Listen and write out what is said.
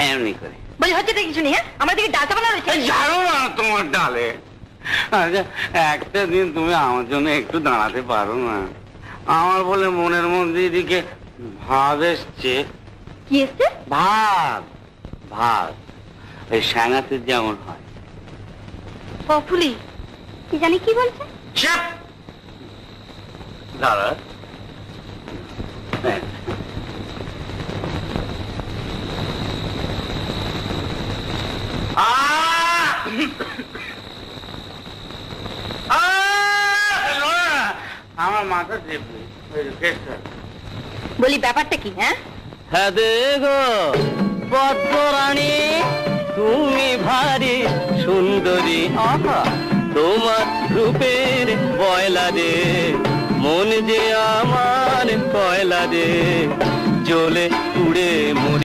এমনি করে বলি হচ্ছে তো কিছু নেই। হ্যাঁ, আমার দিকে ডালটা বানা রয়েছে। জানো না তোমার ডালে। আচ্ছা, একটা দিন তুমি আমার জন্য একটু দাঁড়াতে পারো না? আমার বলে মনের মধ্যে এদিকে ভাব এসছে। কি এসছে? ভাব ভাব ওই সাঙাতে যেমন হয়। পপুলি কি জানি কি বলছে। দাঁড়া, আমার মাথা চেপে বলি ব্যাপারটা কি? হ্যাঁ হ্যাঁ দেখো পদ্মরানী, তুমি ভারী সুন্দরী, তোমার রূপের বয়লা রে, মন যে আমার কয়লা রে, জ্বলে উড়ে মরি।